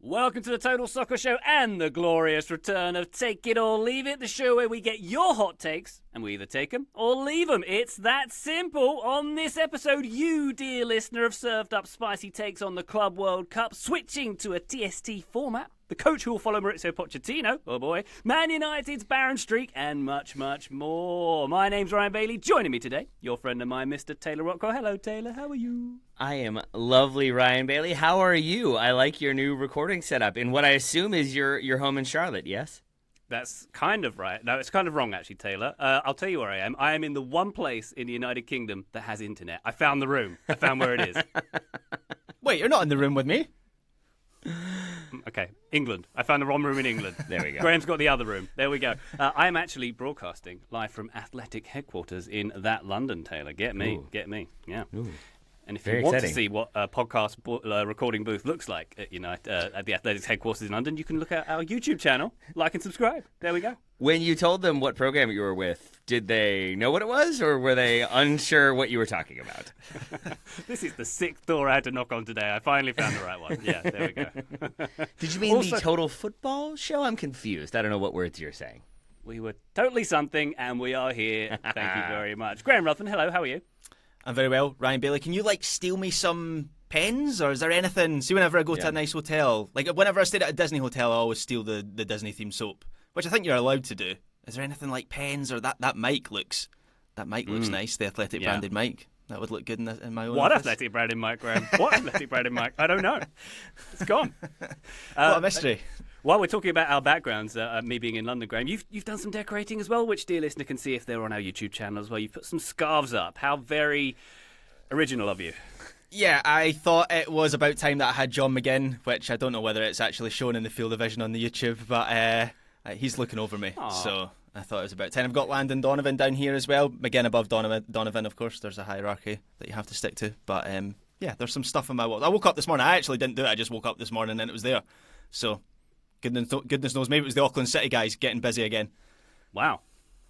Welcome to the Total Soccer Show and the glorious return of Take It or Leave It, the show where we get your hot takes and we either take them or leave them. It's that simple. On this episode, you, dear listener, have served up spicy takes on the Club World Cup, switching to a TST format, the coach who will follow Maurizio Pochettino, oh boy, Man United's barren streak, and much, much more. My name's Ryan Bailey. Joining me today, your friend of mine, Mr. Taylor Rockwell. Hello, Taylor. How are you? I am lovely, Ryan Bailey. How are you? I like your new recording setup in what I assume is your home in Charlotte, yes? That's kind of right. No, it's kind of wrong, actually, Taylor. I'll tell you where I am. I am in the one place in the United Kingdom that has internet. I found the room. I found where it is. Wait, you're not in the room with me? Okay, England. I found the wrong room in England. There we go. Graham's got the other room. There we go. I am actually broadcasting live from Athletic headquarters in that London, Taylor. Get me. Ooh. Get me. Yeah. Ooh. And if Very you want exciting. to see what a podcast recording booth looks like at the Athletics headquarters in London, you can look at our YouTube channel, like and subscribe. There we go. When you told them what program you were with, did they know what it was, or were they unsure what you were talking about? This is the sixth door I had to knock on today. I finally found the right one. Yeah, there we go. Did you mean Also, the Total Football Show? I'm confused. I don't know what words you're saying. we were totally something, and we are here. Thank you very much. Graham Ruthven, hello, how are you? I'm very well. Ryan Bailey, can you, steal me some pens? Or is there anything? See, whenever I go to a nice hotel, whenever I stayed at a Disney hotel, I always steal the Disney-themed soap, which I think you're allowed to do. Is there anything like pens or that mic looks nice, the Athletic branded mic. That would look good in my own What office. Athletic branded mic, Graham? What Athletic branded mic? I don't know. It's gone. What a mystery. While we're talking about our backgrounds, me being in London, Graham, you've done some decorating as well, which dear listener can see if they're on our YouTube channel as well. You've put some scarves up. How very original of you. Yeah, I thought it was about time that I had John McGinn, which I don't know whether it's actually shown in the field of vision on the YouTube, but he's looking over me. Aww. So I thought it was about time. I've got Landon Donovan down here as well. McGinn above Donovan, of course. There's a hierarchy that you have to stick to. But yeah, there's some stuff on my wall. I woke up this morning. I actually didn't do it. I just woke up this morning and it was there. So goodness knows, maybe it was the Auckland City guys getting busy again. Wow.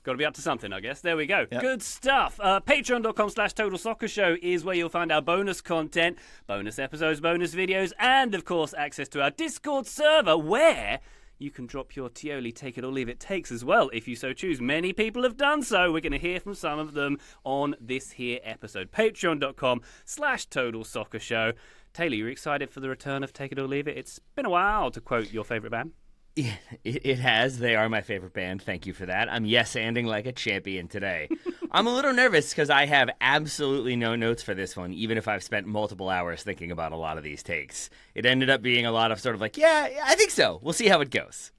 Got to be up to something, I guess. There we go. Yep. Good stuff. Patreon.com/Total Soccer Show is where you'll find our bonus content, bonus episodes, bonus videos, and, of course, access to our Discord server where you can drop your TIOLI Take It or Leave It takes as well, if you so choose. Many people have done so. We're going to hear from some of them on this here episode. Patreon.com/Total Soccer Show. Taylor, you're excited for the return of Take It or Leave It? It's been a while, to quote your favourite band. Yeah, it has. They are my favorite band. Thank you for that. I'm yes-anding like a champion today. I'm a little nervous because I have absolutely no notes for this one, even if I've spent multiple hours thinking about a lot of these takes. It ended up being a lot of sort of yeah, I think so. We'll see how it goes.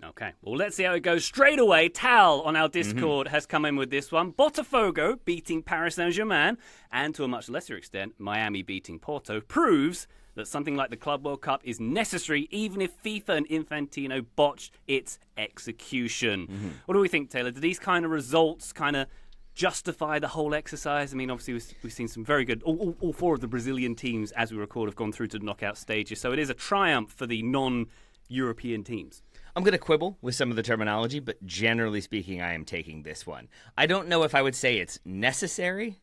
Okay, well, let's see how it goes straight away. Tal on our Discord has come in with this one. Botafogo beating Paris Saint-Germain, and to a much lesser extent, Miami beating Porto, proves that something like the Club World Cup is necessary, even if FIFA and Infantino botched its execution. What do we think, Taylor? Do these kind of results kind of justify the whole exercise? I mean, obviously, we've seen some very good... All four of the Brazilian teams, as we record, have gone through to the knockout stages, so it is a triumph for the non-European teams. I'm going to quibble with some of the terminology, but generally speaking, I am taking this one. I don't know if I would say it's necessarily,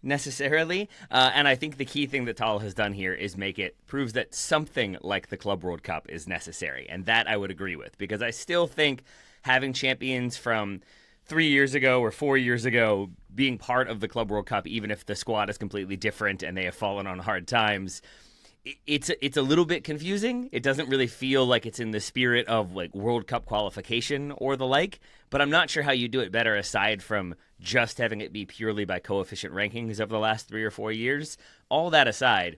and I think the key thing that Tal has done here is proves that something like the Club World Cup is necessary, and that I would agree with, because I still think having champions from 3 years ago or 4 years ago being part of the Club World Cup, even if the squad is completely different and they have fallen on hard times, it's a little bit confusing. It doesn't really feel like it's in the spirit of World Cup qualification or the like, but I'm not sure how you do it better aside from just having it be purely by coefficient rankings of the last 3 or 4 years. All that aside,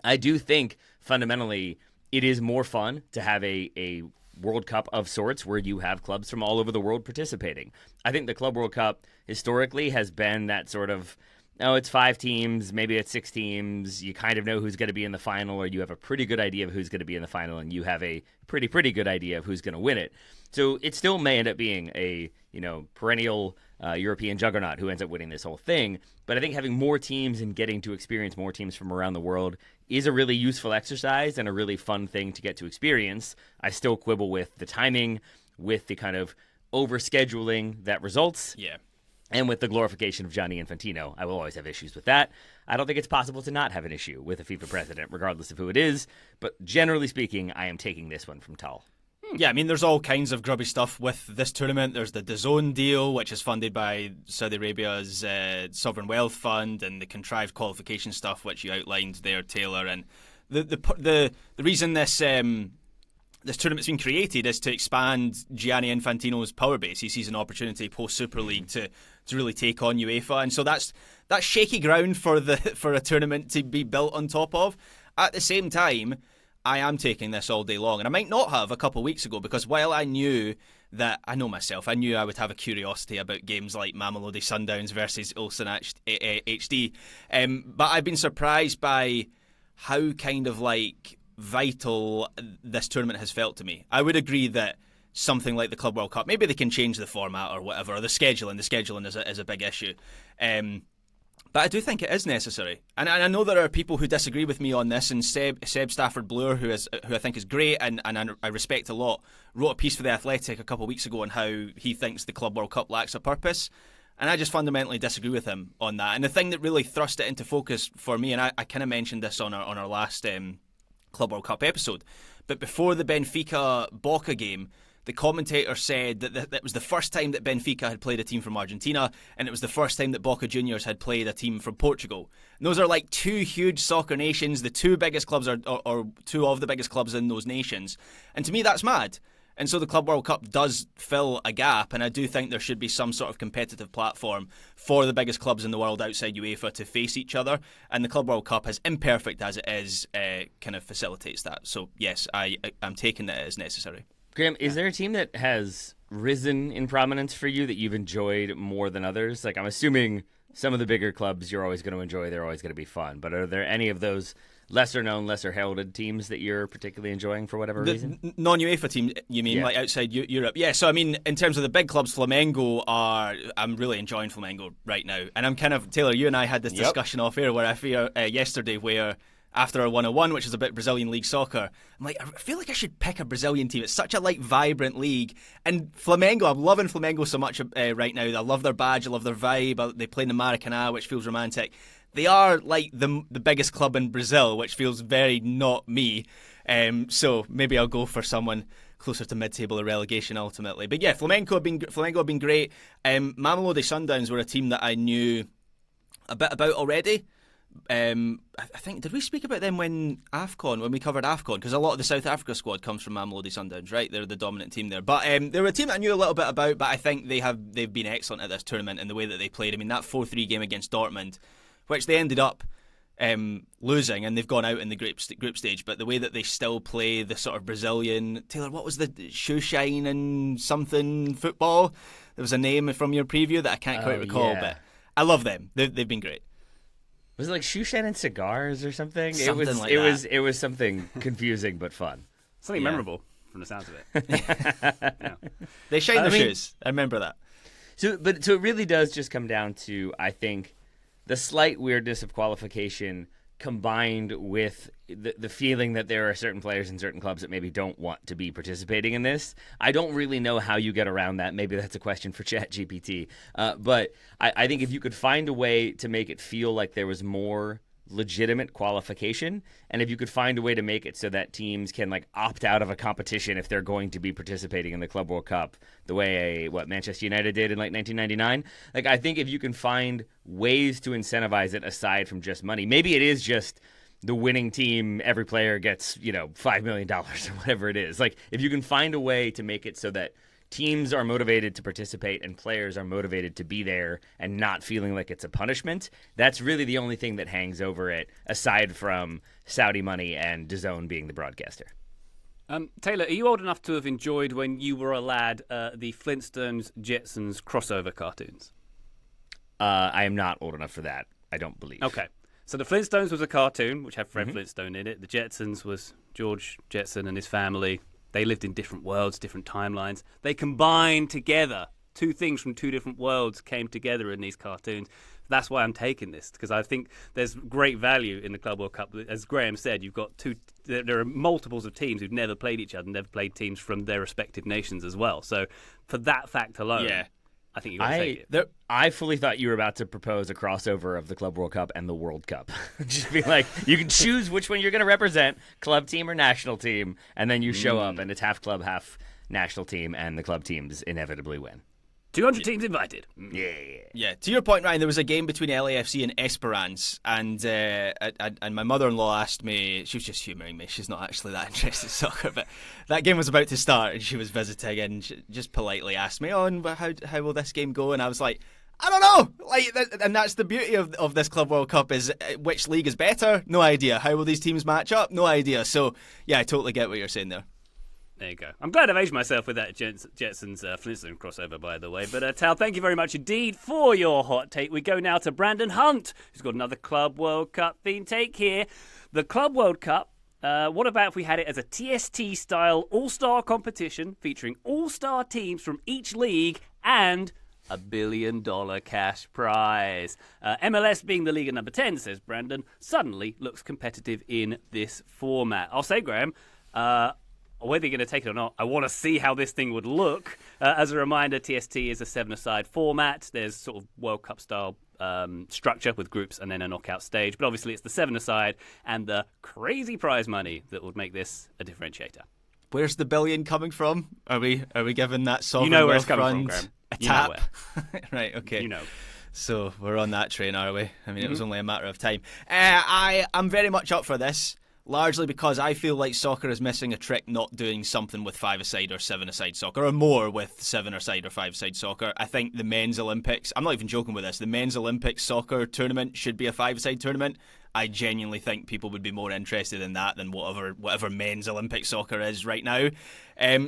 I do think fundamentally it is more fun to have a World Cup of sorts where you have clubs from all over the world participating. I think the Club World Cup historically has been that sort of, it's 5 teams, maybe it's 6 teams. You kind of know who's going to be in the final, or you have a pretty good idea of who's going to be in the final, and you have a pretty good idea of who's going to win it. So it still may end up being a perennial European juggernaut who ends up winning this whole thing. But I think having more teams and getting to experience more teams from around the world is a really useful exercise and a really fun thing to get to experience. I still quibble with the timing, with the kind of overscheduling that results. Yeah. And with the glorification of Gianni Infantino. I will always have issues with that. I don't think it's possible to not have an issue with a FIFA president, regardless of who it is. But generally speaking, I am taking this one from Tal. Yeah, I mean, there's all kinds of grubby stuff with this tournament. There's the DAZN deal, which is funded by Saudi Arabia's Sovereign Wealth Fund, and the contrived qualification stuff, which you outlined there, Taylor. And the reason this tournament's been created is to expand Gianni Infantino's power base. He sees an opportunity post Super League to really take on UEFA, and so that's shaky ground for a tournament to be built on top of. At the same time, I am taking this all day long, and I might not have a couple of weeks ago, because while I knew that, I know myself, I knew I would have a curiosity about games like Mamelodi Sundowns versus Ulsan HD, but I've been surprised by how kind of like vital this tournament has felt to me. I would agree that something like the Club World Cup, maybe they can change the format or whatever, or the scheduling is a big issue. But I do think it is necessary. And I know there are people who disagree with me on this, and Seb Stafford-Bloor, who I think is great and I respect a lot, wrote a piece for The Athletic a couple of weeks ago on how he thinks the Club World Cup lacks a purpose. And I just fundamentally disagree with him on that. And the thing that really thrust it into focus for me, and I kind of mentioned this on our last Club World Cup episode, but before the Benfica-Boca game, the commentator said that it was the first time that Benfica had played a team from Argentina, and it was the first time that Boca Juniors had played a team from Portugal. And those are like two huge soccer nations, the two biggest clubs or two of the biggest clubs in those nations. And to me, that's mad. And so the Club World Cup does fill a gap, and I do think there should be some sort of competitive platform for the biggest clubs in the world outside UEFA to face each other. And the Club World Cup, as imperfect as it is, kind of facilitates that. So yes, I'm taking that as necessary. Graham, is there a team that has risen in prominence for you that you've enjoyed more than others? Like, I'm assuming some of the bigger clubs you're always going to enjoy, they're always going to be fun. But are there any of those lesser known, lesser heralded teams that you're particularly enjoying for whatever reason? Non-UEFA team, you mean, like outside Europe? Yeah, so I mean, in terms of the big clubs, I'm really enjoying Flamengo right now. And I'm kind of, Taylor, you and I had this discussion off air where I feel yesterday where after our 101, which is a bit Brazilian league soccer, I'm like, I feel like I should pick a Brazilian team. It's such a like vibrant league. And Flamengo, I'm loving Flamengo so much right now. I love their badge, I love their vibe. They play in the Maracanã, which feels romantic. They are like the biggest club in Brazil, which feels very not me. So maybe I'll go for someone closer to mid-table or relegation ultimately. But yeah, Flamengo have been great. Mamelodi Sundowns were a team that I knew a bit about already. I think, did we speak about them when we covered AFCON? Because a lot of the South Africa squad comes from Mamelodi Sundowns, right? They're the dominant team there. But they were a team that I knew a little bit about, but I think they've been excellent at this tournament in the way that they played. I mean, that 4-3 game against Dortmund, which they ended up losing, and they've gone out in the group stage, but the way that they still play the sort of Brazilian... Taylor, what was the shoe shine and something football? There was a name from your preview that I can't quite recall, but I love them. They've been great. Was it like shoe shine and cigars or something? It was something confusing but fun. Something memorable from the sounds of it. Yeah. They shine their shoes. I remember that. So it really does just come down to, I think, the slight weirdness of qualification combined with the feeling that there are certain players in certain clubs that maybe don't want to be participating in this. I don't really know how you get around that. Maybe that's a question for ChatGPT. But I think if you could find a way to make it feel like there was more legitimate qualification, and if you could find a way to make it so that teams can like opt out of a competition if they're going to be participating in the Club World Cup the way Manchester United did in like 1999, like I think if you can find ways to incentivize it aside from just money, maybe it is just the winning team, every player gets $5 million or whatever it is. Like if you can find a way to make it so that teams are motivated to participate and players are motivated to be there and not feeling like it's a punishment, that's really the only thing that hangs over it, aside from Saudi money and DAZN being the broadcaster. Taylor, are you old enough to have enjoyed, when you were a lad, the Flintstones Jetsons crossover cartoons? I am not old enough for that, I don't believe. Okay. So the Flintstones was a cartoon which had Fred Flintstone in it. The Jetsons was George Jetson and his family. They lived in different worlds, different timelines. They combined together. Two things from two different worlds came together in these cartoons. That's why I'm taking this, because I think there's great value in the Club World Cup. As Graham said, you've got there are multiples of teams who've never played each other, never played teams from their respective nations as well. So for that fact alone, I think you got to take it. I fully thought you were about to propose a crossover of the Club World Cup and the World Cup. Just be like, you can choose which one you're going to represent, club team or national team, and then you show up and it's half club, half national team, and the club teams inevitably win. 200 teams invited. Yeah. To your point, Ryan, there was a game between LAFC and Esperance, and my mother-in-law asked me, she was just humouring me, she's not actually that interested in soccer, but that game was about to start and she was visiting and she just politely asked me, and how will this game go? And I was like, I don't know. And that's the beauty of this Club World Cup, is which league is better? No idea. How will these teams match up? No idea. So, yeah, I totally get what you're saying there. There you go. I'm glad I've aged myself with that Jetsons Flintstone crossover, by the way. But Tal, thank you very much indeed for your hot take. We go now to Brandon Hunt, who's got another Club World Cup theme take here. The Club World Cup, what about if we had it as a TST-style all-star competition featuring all-star teams from each league and $1 billion cash prize? MLS, being the league at number 10, says Brandon, suddenly looks competitive in this format. I'll say, Graham, whether you're going to take it or not, I want to see how this thing would look. As a reminder, TST is a 7-a-side format. There's sort of World Cup style structure with groups and then a knockout stage. But obviously it's the 7-a-side and the crazy prize money that would make this a differentiator. Where's the billion coming from? Are we given that sovereign where it's wealth coming fund from, Graham. a You know tap? where. Right, okay. You know. So we're on that train, are we? I mean, it was only a matter of time. I'm very much up for this. Largely because I feel like soccer is missing a trick not doing something with 5-a-side or 7-a-side soccer, or more with 7-a-side or 5-a-side soccer. I think the men's Olympics, I'm not even joking with this, the men's Olympics soccer tournament should be a 5-a-side tournament. I genuinely think people would be more interested in that than whatever men's Olympic soccer is right now.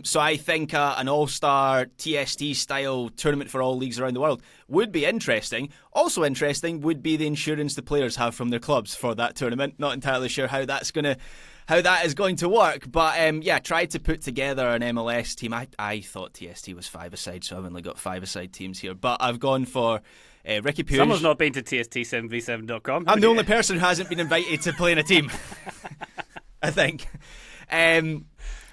So I think an all-star TST-style tournament for all leagues around the world would be interesting. Also interesting would be the insurance the players have from their clubs for that tournament. Not entirely sure how that is going to work, but tried to put together an MLS team. I thought TST was 5-a-side, so I've only got 5-a-side teams here, but I've gone for Ricky Puig. Someone's not been to TST7v7.com. I'm the only person who hasn't been invited to play in a team, I think.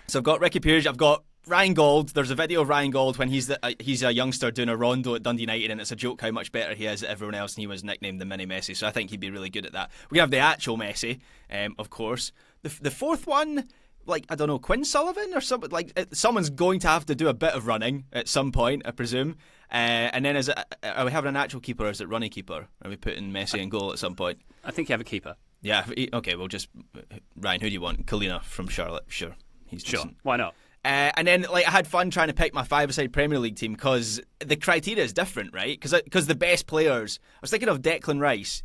So I've got Ricky Puig, I've got Ryan Gauld. There's a video of Ryan Gauld when he's a youngster doing a rondo at Dundee United, and it's a joke how much better he is than everyone else, and he was nicknamed the mini Messi, so I think he'd be really good at that. We have the actual Messi, of course. The fourth one, I don't know, Quinn Sullivan or something. Someone's going to have to do a bit of running at some point, I presume. And then are we having an actual keeper, or is it running keeper? Are we putting Messi in goal at some point? I think you have a keeper. Yeah, okay, we'll just... Ryan, who do you want? Kalina from Charlotte, sure. He's decent. Why not? And then I had fun trying to pick my 5-a-side Premier League team because the criteria is different, right? Because the best players... I was thinking of Declan Rice.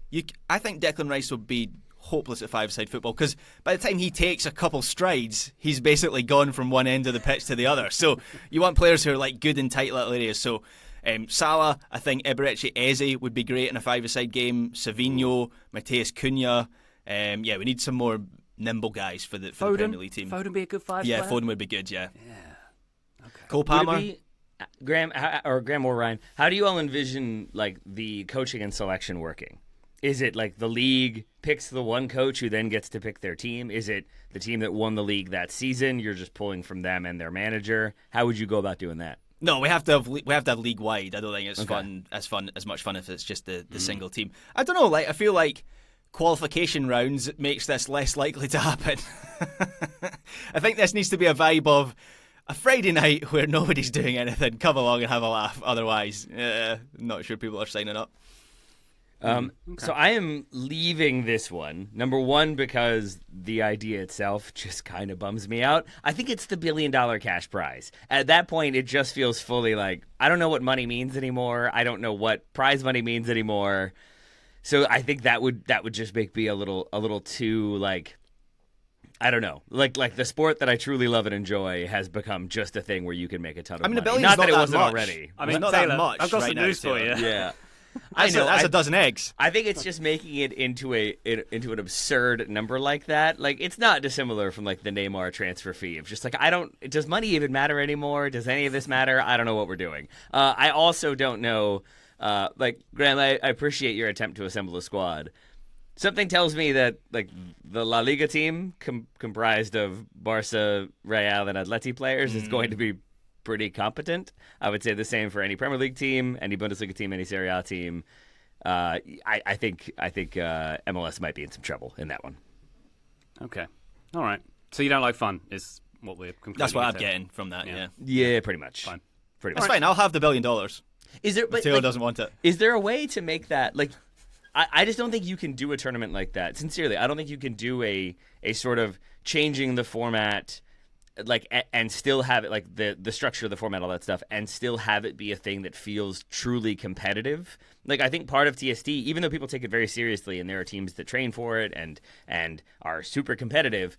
I think Declan Rice would be hopeless at 5-a-side football because by the time he takes a couple strides, he's basically gone from one end of the pitch to the other. So you want players who are good in tight little areas. So Salah, I think Eberechi Eze would be great in a 5-a-side game. Savinho, Mateus Cunha. We need some more nimble guys for the Premier League team. Foden be a good 5 Yeah, player? Foden would be good, yeah. Okay. Cole Palmer. Graham or Ryan, how do you all envision the coaching and selection working? Is it the league picks the one coach who then gets to pick their team? Is it the team that won the league that season? You're just pulling from them and their manager. How would you go about doing that? No, we have to have league wide. I don't think it's as much fun if it's just the single team. I don't know. I feel like qualification rounds makes this less likely to happen. I think this needs to be a vibe of a Friday night where nobody's doing anything. Come along and have a laugh. Otherwise, not sure people are signing up. So I am leaving this one. Number one, because the idea itself just kind of bums me out. I think it's the $1 billion cash prize. At that point, it just feels fully I don't know what money means anymore. I don't know what prize money means anymore. So I think that would just make me a little too I don't know. The sport that I truly love and enjoy has become just a thing where you can make a ton of money. $1 billion's not that it that wasn't much. already. I mean, not Taylor, that much. I've got right some now, news for you. Yeah. I know that's a dozen eggs. I think it's just making it into an absurd number like that. It's not dissimilar from the Neymar transfer fee. It's just does money even matter anymore? Does any of this matter? I don't know what we're doing. I also don't know. Graham, I appreciate your attempt to assemble a squad. Something tells me that the La Liga team comprised of Barca, Real, and Atleti players is going to be pretty competent. I would say the same for any Premier League team, any Bundesliga team, any Serie A team. I think MLS might be in some trouble in that one. Okay. All right. So you don't like fun is what we're concluding. That's what I'm getting from that, yeah. Yeah, pretty much. Fine. Pretty That's much. fine, I'll have the $1 billion. Is there, but Taylor doesn't want it. Is there a way to make that, like, I just don't think you can do a tournament like that. Sincerely, I don't think you can do a sort of changing the format, like, and still have it, like, the structure of the format, all that stuff, and still have it be a thing that feels truly competitive. Like, I think part of TST, even though people take it very seriously and there are teams that train for it and are super competitive,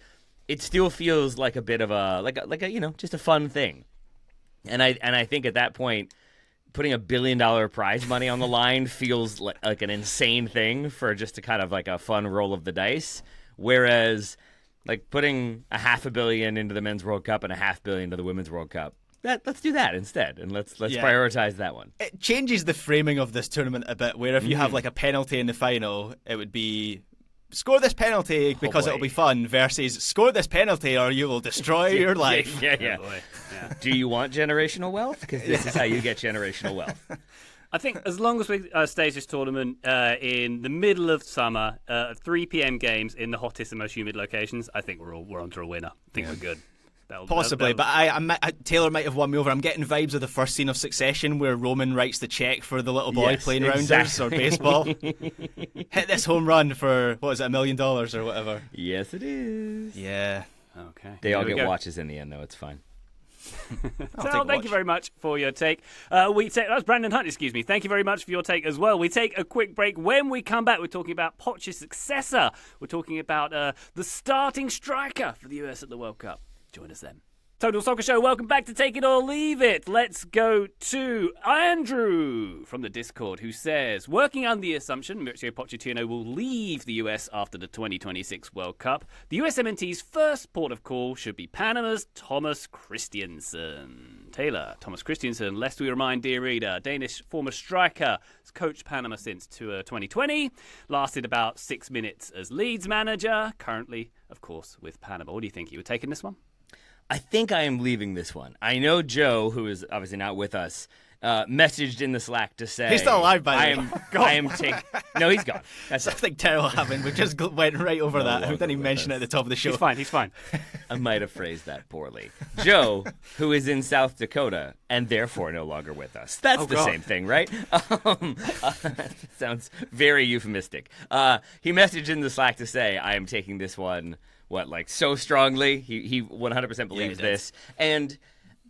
it still feels like a bit of a just a fun thing. And I think at that point, putting $1 billion prize money on the line feels like an insane thing for just a kind of like a fun roll of the dice. Whereas, like, putting $500 million into the Men's World Cup and $500 million into the Women's World Cup, let's do that instead, and let's prioritize that one. It changes the framing of this tournament a bit, where if you have like a penalty in the final, it would be score this penalty because it'll be fun versus score this penalty or you will destroy your life. Yeah. Oh boy. Yeah. Do you want generational wealth? Because this is how you get generational wealth. I think as long as we stage this tournament in the middle of summer, 3 p.m. games in the hottest and most humid locations, I think we're onto a winner. I think we're good. Possibly, but Taylor might have won me over. I'm getting vibes of the first scene of Succession where Roman writes the check for the little boy playing rounders or baseball. Hit this home run for, what is it, $1 million or whatever. Yes, it is. Yeah. Okay. They all get watches in the end, though. It's fine. So, thank you very much for your take. That's Brandon Hunt, excuse me. Thank you very much for your take as well. We take a quick break. When we come back, we're talking about Poch's successor. We're talking about the starting striker for the US at the World Cup. Join us then. Total Soccer Show, welcome back to Take It or Leave It. Let's go to Andrew from the Discord, who says, working under the assumption Mauricio Pochettino will leave the US after the 2026 World Cup, the USMNT's first port of call should be Panama's Thomas Christiansen. Taylor, Thomas Christiansen, lest we remind dear reader, Danish former striker, has coached Panama since 2020, lasted about 6 minutes as Leeds manager, currently, of course, with Panama. What do you think? You were taking this one? I think I am leaving this one. I know Joe, who is obviously not with us, messaged in the Slack to say... He's still alive, by the way. I am taking... No, he's gone. That's something terrible happened. We just went right over that. I didn't even mention it at the top of the show. He's fine. I might have phrased that poorly. Joe, who is in South Dakota and therefore no longer with us. That's same thing, right? Sounds very euphemistic. He messaged in the Slack to say, I am taking this one... so strongly. He 100% believes this. And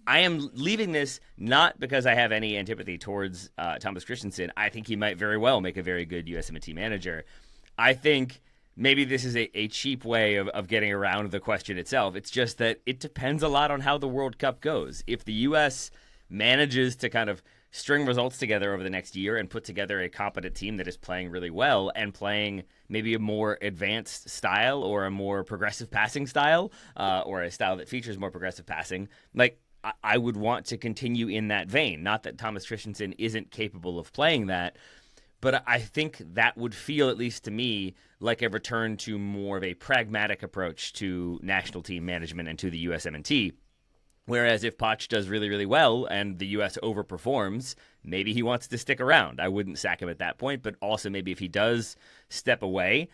I am leaving this not because I have any antipathy towards Thomas Christiansen. I think he might very well make a very good USMNT manager. I think maybe this is a cheap way of getting around the question itself. It's just that it depends a lot on how the World Cup goes. If the U.S. manages to kind of string results together over the next year and put together a competent team that is playing really well and playing maybe a more advanced style or a more progressive passing style or a style that features more progressive passing, like I would want to continue in that vein. Not that Thomas Christiansen isn't capable of playing that, but I think that would feel, at least to me, like a return to more of a pragmatic approach to national team management and to the USMNT. Whereas if Poch does really, really well and the U.S. overperforms, maybe he wants to stick around. I wouldn't sack him at that point, but also maybe if he does step away,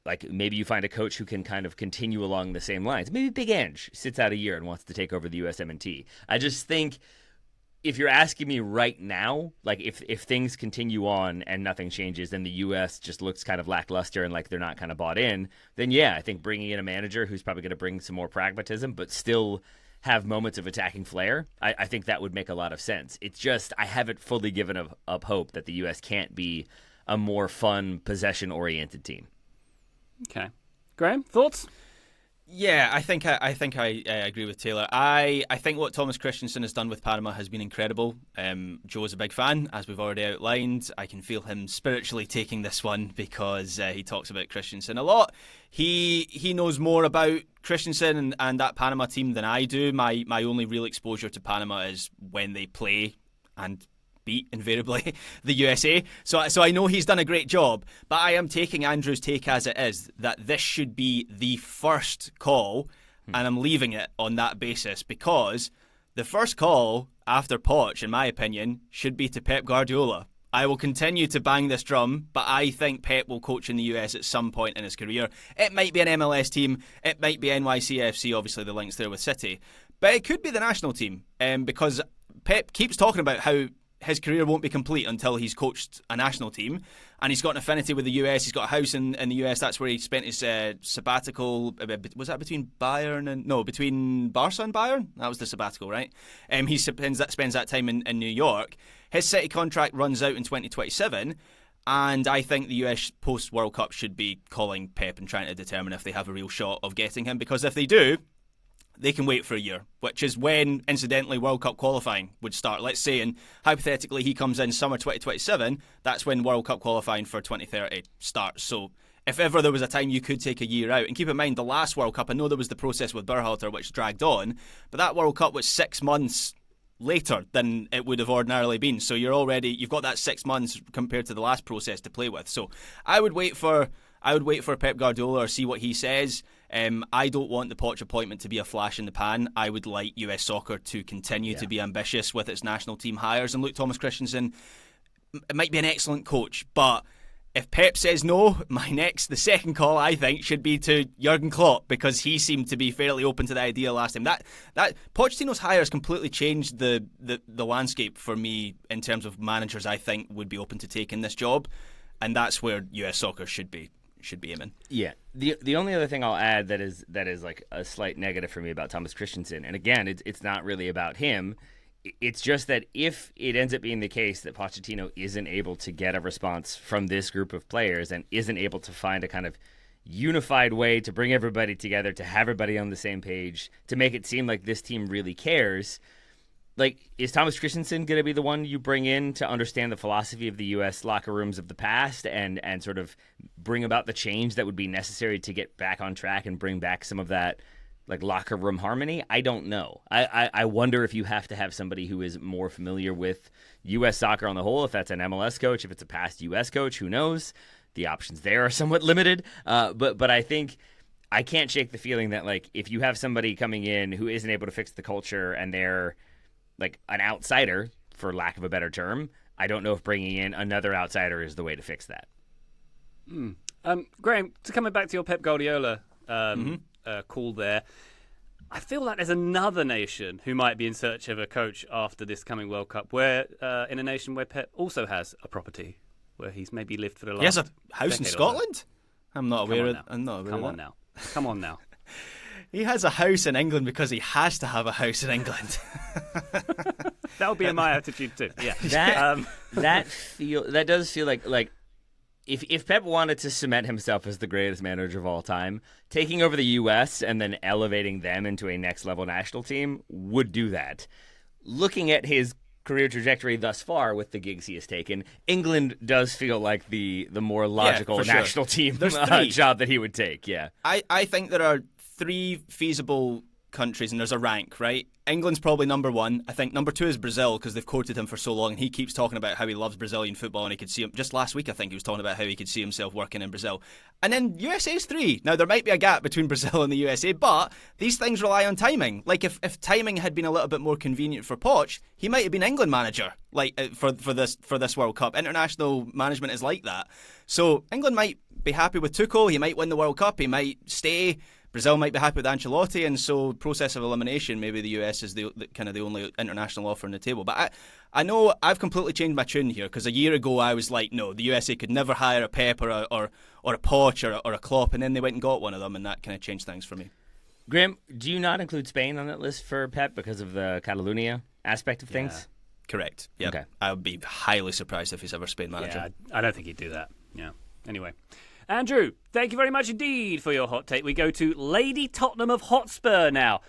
like maybe you find a coach who can kind of continue along the same lines. Maybe Big Ange sits out a year and wants to take over the USMNT. I just think if you're asking me right now, like if things continue on and nothing changes, then the U.S. just looks kind of lackluster and like they're not kind of bought in, then yeah, I think bringing in a manager who's probably going to bring some more pragmatism, but still have moments of attacking flair, I think that would make a lot of sense. It's just I haven't fully given up hope that the U.S. can't be a more fun, possession-oriented team. Okay. Graham, thoughts? Yeah, I think I agree with Taylor. I think what Thomas Christiansen has done with Panama has been incredible. Joe's a big fan, as we've already outlined. I can feel him spiritually taking this one because he talks about Christiansen a lot. He knows more about Christiansen and that Panama team than I do. My only real exposure to Panama is when they play and beat invariably the USA. So I know he's done a great job, but I am taking Andrew's take as it is, that this should be the first call, and I'm leaving it on that basis because The first call after Poch, in my opinion, should be to Pep Guardiola. I will continue to bang this drum, but I think Pep will coach in the US at some point in his career. It might be an MLS team, it might be NYCFC, obviously the links there with City, but it could be the national team, because Pep keeps talking about how his career won't be complete until he's coached a national team, and he's got an affinity with the US. He's got a house in the US. That's where he spent his sabbatical. Was that between between Barca and Bayern? That was the sabbatical, right? He spends that time in New York. His City contract runs out in 2027, and I think the US post World Cup should be calling Pep and trying to determine if they have a real shot of getting him, because if they do, they can wait for a year, which is when, incidentally, World Cup qualifying would start. Let's say, and hypothetically, he comes in summer 2027, that's when World Cup qualifying for 2030 starts. So if ever there was a time you could take a year out, and keep in mind, the last World Cup, I know there was the process with Berhalter, which dragged on, but that World Cup was 6 months later than it would have ordinarily been. So you've got that 6 months compared to the last process to play with. So I would wait for Pep Guardiola or see what he says. I don't want the Poch appointment to be a flash in the pan. I would like US soccer to continue to be ambitious with its national team hires. And look, Thomas Christiansen, it might be an excellent coach, but if Pep says no, the second call, I think, should be to Jurgen Klopp, because he seemed to be fairly open to the idea last time. That Pochettino's hires completely changed the landscape for me in terms of managers I think would be open to taking this job, and that's where US soccer should be aiming. Yeah. The only other thing I'll add that is like a slight negative for me about Thomas Christiansen, and again, it's not really about him. It's just that if it ends up being the case that Pochettino isn't able to get a response from this group of players and isn't able to find a kind of unified way to bring everybody together, to have everybody on the same page, to make it seem like this team really cares, like, is Thomas Christiansen going to be the one you bring in to understand the philosophy of the U.S. locker rooms of the past and sort of bring about the change that would be necessary to get back on track and bring back some of that, like, locker room harmony? I don't know. I wonder if you have to have somebody who is more familiar with U.S. soccer on the whole, if that's an MLS coach, if it's a past U.S. coach, who knows? The options there are somewhat limited. But I think I can't shake the feeling that, like, if you have somebody coming in who isn't able to fix the culture and they're like an outsider, for lack of a better term, I don't know if bringing in another outsider is the way to fix that. Graham, coming back to your Pep Guardiola call there, I feel like there's another nation who might be in search of a coach after this coming World Cup, where in a nation where Pep also has a property, where he's maybe lived for the last. He has a house in Scotland? I'm not aware of that. Come on now. He has a house in England because he has to have a house in England. That would be my attitude too. Yeah. That does feel like if Pep wanted to cement himself as the greatest manager of all time, taking over the U.S. and then elevating them into a next level national team would do that. Looking at his career trajectory thus far with the gigs he has taken, England does feel like the more logical national team job that he would take. Yeah, I think there are 3 feasible countries, and there's a rank, right? England's probably number 1. I think number 2 is Brazil, because they've courted him for so long, and he keeps talking about how he loves Brazilian football, and he could see him. Just last week, I think he was talking about how he could see himself working in Brazil. And then USA's 3. Now, there might be a gap between Brazil and the USA, but these things rely on timing. Like, if timing had been a little bit more convenient for Poch, he might have been England manager, like for this World Cup. International management is like that. So England might be happy with Tuchel. He might win the World Cup. He might stay. Brazil might be happy with Ancelotti, and so process of elimination, maybe the US is the kind of the only international offer on the table. But I know I've completely changed my tune here, because a year ago I was like, no, the USA could never hire a Pep or a Poch or a Klopp, and then they went and got one of them, and that kind of changed things for me. Graham, do you not include Spain on that list for Pep because of the Catalunya aspect of things? Correct. Yeah. Okay. I would be highly surprised if he's ever Spain manager. Yeah, I don't think he'd do that. Yeah. Anyway. Andrew, thank you very much indeed for your hot take. We go to Lady Tottenham of Hotspur now.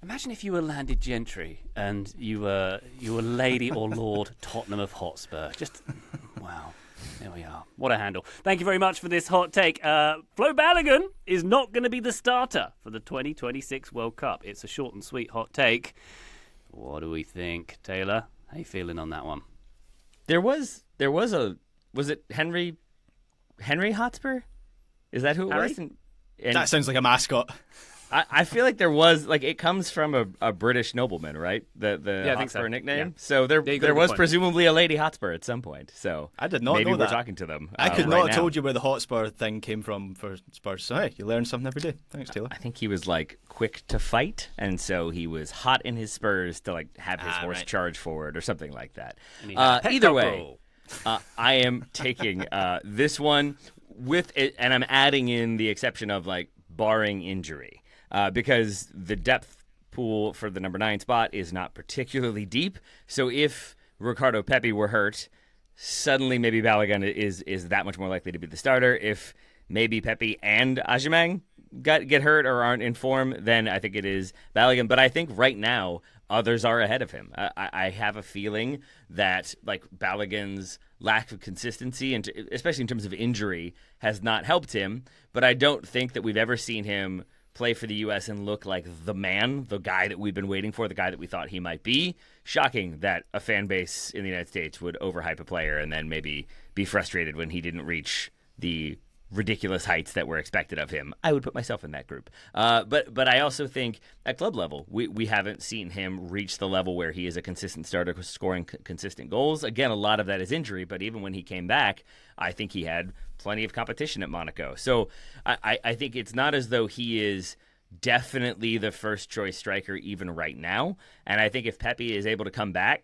Imagine if you were landed gentry and you were Lady or Lord Tottenham of Hotspur. Just, wow. There we are. What a handle. Thank you very much for this hot take. Flo Balogun is not going to be the starter for the 2026 World Cup. It's a short and sweet hot take. What do we think, Taylor? How you feeling on that one? Was it Henry Hotspur? Is that who it was? And that sounds like a mascot. I feel like there was it comes from a British nobleman, right? The I think Hotspur so. nickname. Yeah. So there Yeah, you got a good was point. presumably a Lady Hotspur at some point. So I did not maybe know we're that. talking to them. I could right not have now. told you where the Hotspur thing came from for Spurs. So hey, you learn something every day. Thanks, Taylor. I think he was quick to fight, and so he was hot in his spurs to have his horse right. charge forward or something like that. And he had a pet Either dog way, roll. I am taking this one with it, and I'm adding in the exception of barring injury, because the depth pool for the number 9 spot is not particularly deep. So if Ricardo Pepi were hurt, suddenly maybe Balogun is that much more likely to be the starter. If maybe Pepi and Aubameyang get hurt or aren't in form, then I think it is Balogun. But I think right now others are ahead of him. I have a feeling that Balogun's lack of consistency, and especially in terms of injury, has not helped him. But I don't think that we've ever seen him play for the U.S. and look like the man, the guy that we've been waiting for, the guy that we thought he might be. Shocking that a fan base in the United States would overhype a player and then maybe be frustrated when he didn't reach the ridiculous heights that were expected of him. I would put myself in that group. But I also think at club level, we haven't seen him reach the level where he is a consistent starter scoring consistent goals. Again, a lot of that is injury, but even when he came back, I think he had plenty of competition at Monaco. So I think it's not as though he is definitely the first choice striker even right now. And I think if Pepi is able to come back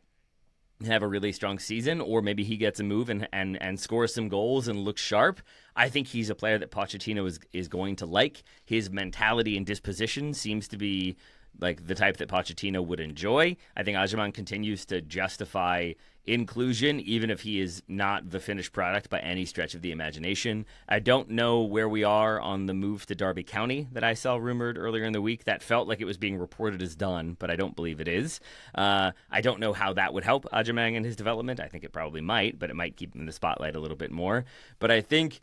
and have a really strong season, or maybe he gets a move and scores some goals and looks sharp, I think he's a player that Pochettino is going to like. His mentality and disposition seems to be the type that Pochettino would enjoy. I think Aubameyang continues to justify inclusion, even if he is not the finished product by any stretch of the imagination. I don't know where we are on the move to Derby County that I saw rumored earlier in the week. That felt like it was being reported as done, but I don't believe it is. I don't know how that would help Aubameyang in his development. I think it probably might, but it might keep him in the spotlight a little bit more. But I think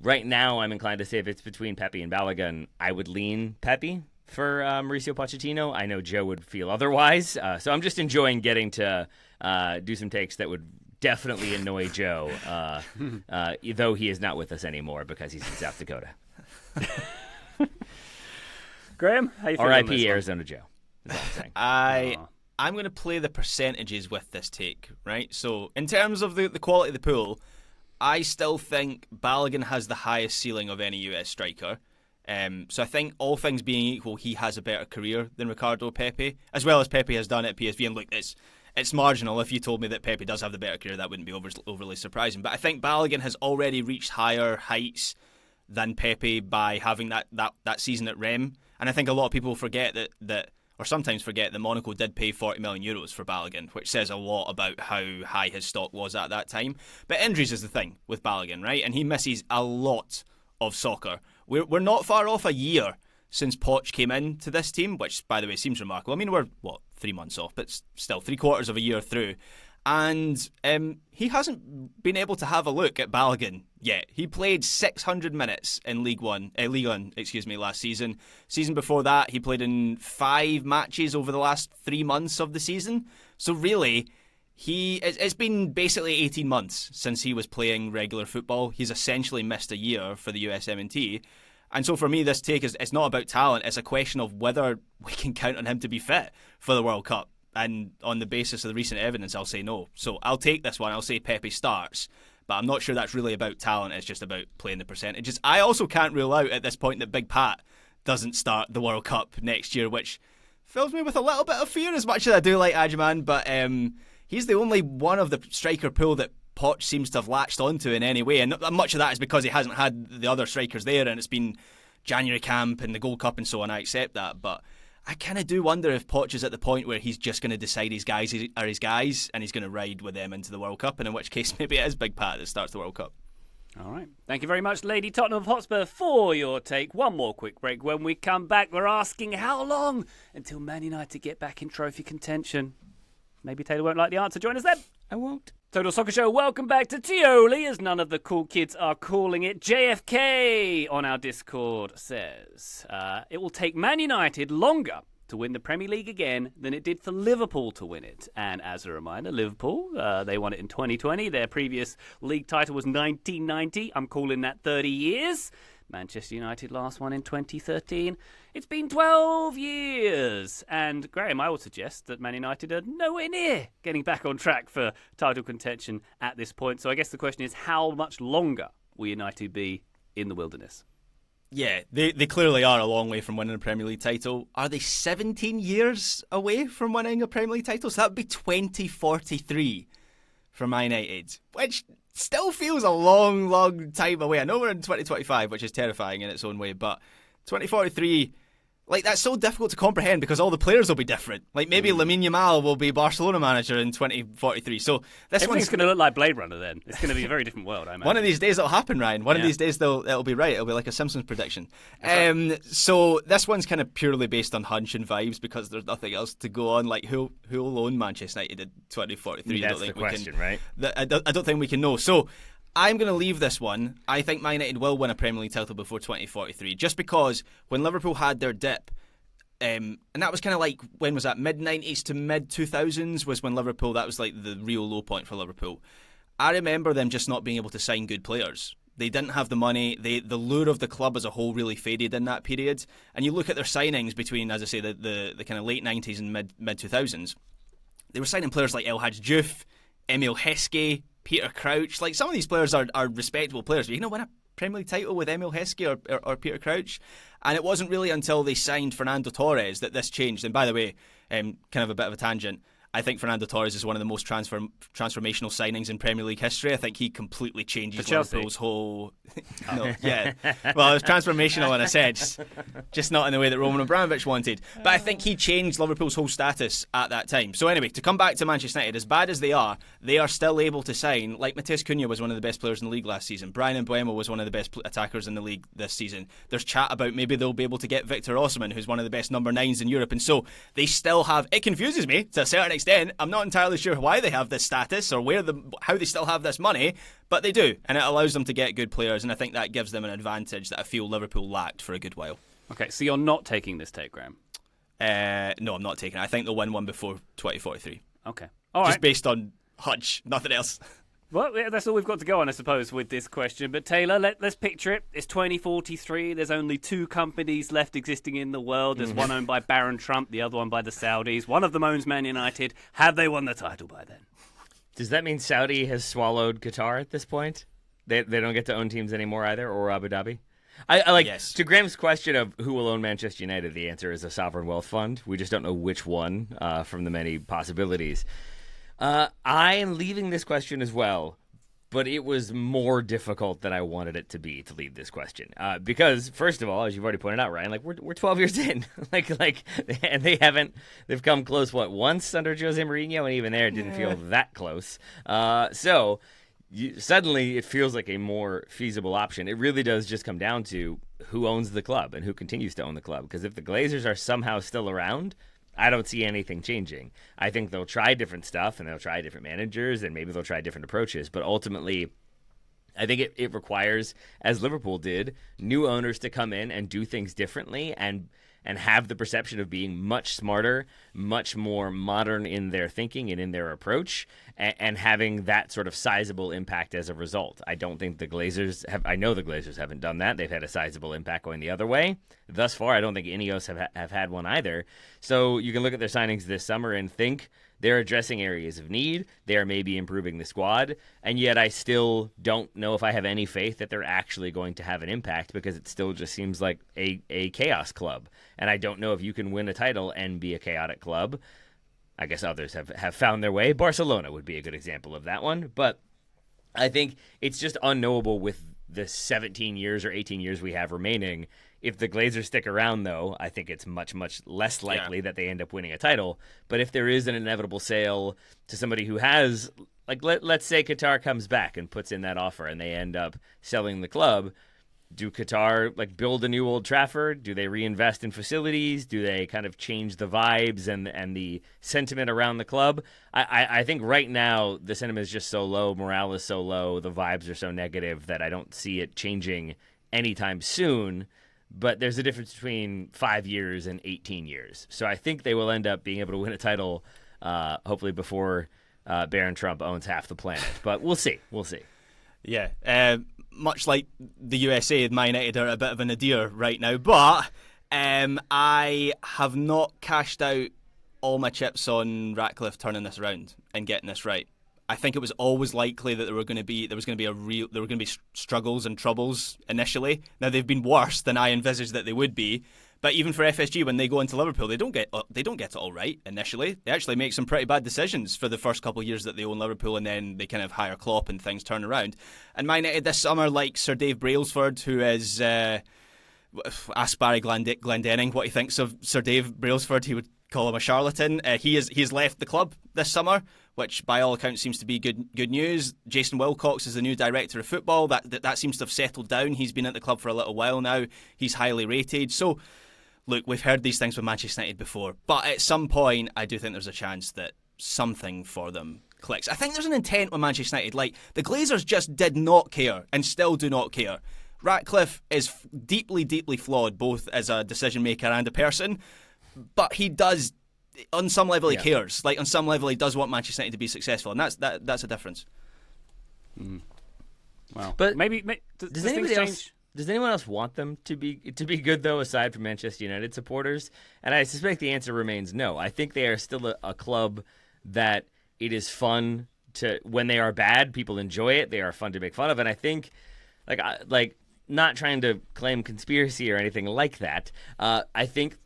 right now I'm inclined to say if it's between Pepi and Balogun, I would lean Pepi for Mauricio Pochettino. I know Joe would feel otherwise. So I'm just enjoying getting to do some takes that would definitely annoy Joe, though he is not with us anymore because he's in South Dakota. Graham, how you feeling on R.I.P. this one? Arizona Joe. That's all I'm saying. I'm going to play the percentages with this take, right? So in terms of the quality of the pool, I still think Balogun has the highest ceiling of any US striker. So I think all things being equal, he has a better career than Ricardo Pepi, as well as Pepi has done at PSV. And look, it's marginal. If you told me that Pepi does have the better career, that wouldn't be overly surprising. But I think Balogun has already reached higher heights than Pepi by having that season at Rem. And I think a lot of people forget that or sometimes forget that Monaco did pay €40 million for Balogun, which says a lot about how high his stock was at that time. But injuries is the thing with Balogun, right? And he misses a lot of soccer. We're not far off a year since Poch came into this team, which, by the way, seems remarkable. I mean, we're, 3 months off, but still 3/4 of a year through. And he hasn't been able to have a look at Balogun yet. He played 600 minutes in League One last season. Season before that, he played in 5 matches over the last 3 months of the season. So really, it's been basically 18 months since he was playing regular football. He's essentially missed a year for the USMNT. And so for me, this take it's not about talent. It's a question of whether we can count on him to be fit for the World Cup. And on the basis of the recent evidence, I'll say no. So I'll take this one. I'll say Pepi starts. But I'm not sure that's really about talent. It's just about playing the percentages. I also can't rule out at this point that Big Pat doesn't start the World Cup next year, which fills me with a little bit of fear as much as I do like Ajuman. But he's the only one of the striker pool that Poch seems to have latched onto in any way. And much of that is because he hasn't had the other strikers there, and it's been January camp and the Gold Cup and so on. I accept that. But I kind of do wonder if Poch is at the point where he's just going to decide his guys are his guys and he's going to ride with them into the World Cup, and in which case maybe it is Big Pat that starts the World Cup. All right. Thank you very much, Lady Tottenham Hotspur, for your take. One more quick break. When we come back, we're asking how long until Man United get back in trophy contention. Maybe Taylor won't like the answer. Join us then. I won't. Total Soccer Show, welcome back to TIOLI, as none of the cool kids are calling it. JFK on our Discord says, it will take Man United longer to win the Premier League again than it did for Liverpool to win it. And as a reminder, Liverpool, they won it in 2020. Their previous league title was 1990. I'm calling that 30 years. Manchester United last won in 2013. It's been 12 years. And Graham, I would suggest that Man United are nowhere near getting back on track for title contention at this point. So I guess the question is, how much longer will United be in the wilderness? Yeah, they clearly are a long way from winning a Premier League title. Are they 17 years away from winning a Premier League title? So that would be 2043 for Man United, which still feels a long, long time away. I know we're in 2025, which is terrifying in its own way, but 2043, like, that's so difficult to comprehend because all the players will be different. Like, maybe Lamine Yamal will be Barcelona manager in 2043. So this Everything's going to look like Blade Runner then. It's going to be a very different world, I imagine. One of these days it'll happen, Ryan. One of these days it'll be right. It'll be like a Simpsons prediction. Right. So this one's kind of purely based on hunch and vibes because there's nothing else to go on. Like, who will own Manchester United in 2043? That's the question, right? I don't think we can know. So I'm going to leave this one. I think Man United will win a Premier League title before 2043, just because when Liverpool had their dip, and that was kind of like, when was that? Mid-90s to mid-2000s was when Liverpool, that was like the real low point for Liverpool. I remember them just not being able to sign good players. They didn't have the money. The lure of the club as a whole really faded in that period. And you look at their signings between, as I say, the kind of late 90s and mid-2000s. They were signing players like El Hadji Diouf, Emile Heskey, Peter Crouch. Like, some of these players are respectable players. But you know, win a Premier League title with Emile Heskey or Peter Crouch. And it wasn't really until they signed Fernando Torres that this changed. And by the way, kind of a bit of a tangent, I think Fernando Torres is one of the most transformational signings in Premier League history. I think he completely changes Liverpool's whole... No, yeah. Well, it was transformational in a sense, just not in the way that Roman Abramovich wanted. But I think he changed Liverpool's whole status at that time. So anyway, to come back to Manchester United, as bad as they are still able to sign, like Matheus Cunha was one of the best players in the league last season. Brian Mbeumo was one of the best attackers in the league this season. There's chat about maybe they'll be able to get Victor Osimhen, who's one of the best number 9s in Europe. And so they still have... It confuses me to a certain extent. I'm not entirely sure why they have this status or how they still have this money, but they do, and it allows them to get good players, and I think that gives them an advantage that I feel Liverpool lacked for a good while. Okay, so you're not taking this take, Graham? No, I'm not taking it. I think they'll win one before 2043. Okay. All right. Just based on hunch, nothing else. Well, yeah, that's all we've got to go on, I suppose, with this question. But Taylor, let's picture it. It's 2043. There's only two companies left existing in the world. There's one owned by Baron Trump, the other one by the Saudis. One of them owns Man United. Have they won the title by then? Does that mean Saudi has swallowed Qatar at this point? They don't get to own teams anymore either, or Abu Dhabi? I like, yes. To Graham's question of who will own Manchester United, the answer is a sovereign wealth fund. We just don't know which one from the many possibilities. I am leaving this question as well, but it was more difficult than I wanted it to be to leave this question. Because, first of all, as you've already pointed out, Ryan, like we're 12 years in. and they've come close, once under Jose Mourinho, and even there it didn't feel that close. Suddenly it feels like a more feasible option. It really does just come down to who owns the club and who continues to own the club. Because if the Glazers are somehow still around, I don't see anything changing. I think they'll try different stuff, and they'll try different managers, and maybe they'll try different approaches. But ultimately, I think it requires, as Liverpool did, new owners to come in and do things differently and have the perception of being much smarter, much more modern in their thinking and in their approach, and having that sort of sizable impact as a result. I don't think the Glazers have... I know the Glazers haven't done that. They've had a sizable impact going the other way. Thus far, I don't think Ineos have had one either. So you can look at their signings this summer and think they're addressing areas of need. They are maybe improving the squad. And yet I still don't know if I have any faith that they're actually going to have an impact, because it still just seems like a chaos club. And I don't know if you can win a title and be a chaotic club. I guess others have found their way. Barcelona would be a good example of that one. But I think it's just unknowable with the 17 years or 18 years we have remaining. If the Glazers stick around, though, I think it's much, much less likely that they end up winning a title. But if there is an inevitable sale to somebody who has, like, let's say Qatar comes back and puts in that offer and they end up selling the club, do Qatar build a new Old Trafford? Do they reinvest in facilities? Do they kind of change the vibes and the sentiment around the club? I think right now the sentiment is just so low, morale is so low, the vibes are so negative that I don't see it changing anytime soon. But there's a difference between 5 years and 18 years. So I think they will end up being able to win a title, hopefully before Baron Trump owns half the planet. But we'll see. We'll see. Yeah. Much like the USA, Man United are a bit of a nadir right now, but I have not cashed out all my chips on Ratcliffe turning this around and getting this right. I think it was always likely that there was going to be struggles and troubles initially. Now they've been worse than I envisaged that they would be. But even for FSG, when they go into Liverpool, they don't get it all right initially. They actually make some pretty bad decisions for the first couple of years that they own Liverpool, and then they kind of hire Klopp and things turn around. And Man United this summer, like Sir Dave Brailsford, who is ask Barry Glendenning what he thinks of Sir Dave Brailsford. He would call him a charlatan. He has left the club this summer, which by all accounts seems to be good news. Jason Wilcox is the new director of football. That seems to have settled down. He's been at the club for a little while now. He's highly rated. So, look, we've heard these things with Manchester United before, but at some point, I do think there's a chance that something for them clicks. I think there's an intent with Manchester United. Like, the Glazers just did not care and still do not care. Ratcliffe is deeply, deeply flawed, both as a decision maker and a person, but he does, on some level, he cares. Like, on some level, he does want Manchester United to be successful, and that's a difference. Well, but maybe does anybody else? Does anyone else want them to be good, though, aside from Manchester United supporters? And I suspect the answer remains no. I think they are still a club that it is fun to, when they are bad, people enjoy it. They are fun to make fun of. And I think, like not trying to claim conspiracy or anything like that, I think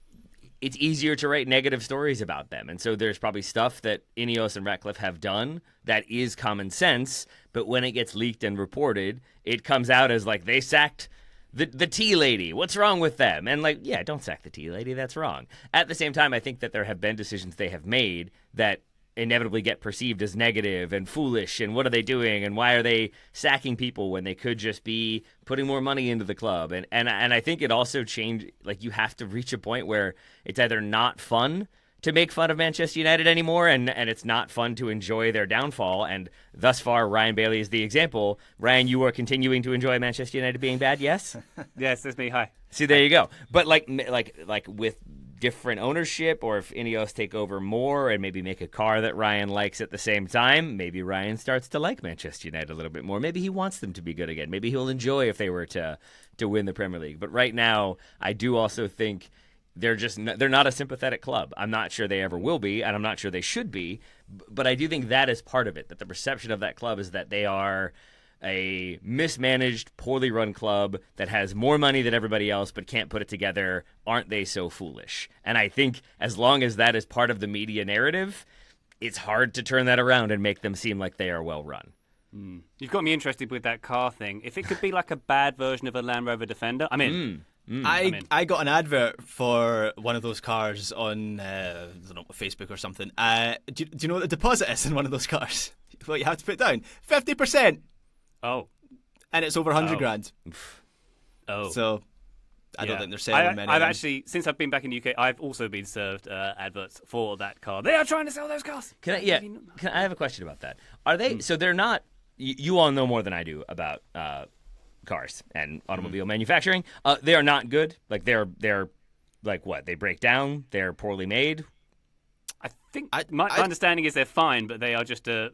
it's easier to write negative stories about them. And so there's probably stuff that Ineos and Ratcliffe have done that is common sense, but when it gets leaked and reported, it comes out as like they sacked the tea lady. What's wrong with them? And like, yeah, don't sack the tea lady. That's wrong. At the same time, I think that there have been decisions they have made that inevitably get perceived as negative and foolish, and what are they doing, and why are they sacking people when they could just be putting more money into the club? And I think it also changed, like, you have to reach a point where it's either not fun to make fun of Manchester United anymore, and it's not fun to enjoy their downfall, and thus far Ryan Bailey is the example. Ryan, you are continuing to enjoy Manchester United being bad, yes? Yes, that's me. Hi. See, there you go. But like with different ownership, or if Ineos take over more and maybe make a car that Ryan likes at the same time, maybe Ryan starts to like Manchester United a little bit more. Maybe he wants them to be good again. Maybe he'll enjoy if they were to win the Premier League. But right now, I do also think they're not a sympathetic club. I'm not sure they ever will be, and I'm not sure they should be. But I do think that is part of it, that the perception of that club is that they are a mismanaged, poorly run club that has more money than everybody else but can't put it together. Aren't they so foolish? And I think as long as that is part of the media narrative, it's hard to turn that around and make them seem like they are well run. You've got me interested with that car thing. If it could be like a bad version of a Land Rover Defender, I'm in. I got an advert for one of those cars on I don't know, Facebook or something. Do you know what the deposit is in one of those cars? What you have to put down? 50%. Oh. And it's over 100 grand. Oh. So I don't think they're selling many. I've actually, since I've been back in the UK, I've also been served adverts for that car. They are trying to sell those cars. I have a question about that. Are they? So they're not. You all know more than I do about cars and automobile manufacturing. They are not good. Like they're like what? They break down. They're poorly made. I think my understanding is they're fine, but they are just a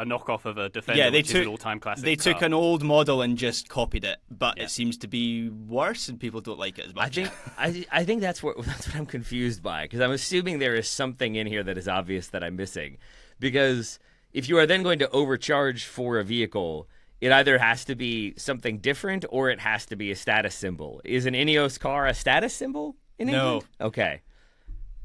knockoff of a Defender, which is an all-time classic. They took an old model and just copied it, but it seems to be worse, and people don't like it as much. I think that's what I'm confused by, because I'm assuming there is something in here that is obvious that I'm missing. Because if you are then going to overcharge for a vehicle, it either has to be something different or it has to be a status symbol. Is an Ineos car a status symbol in England? No. Okay.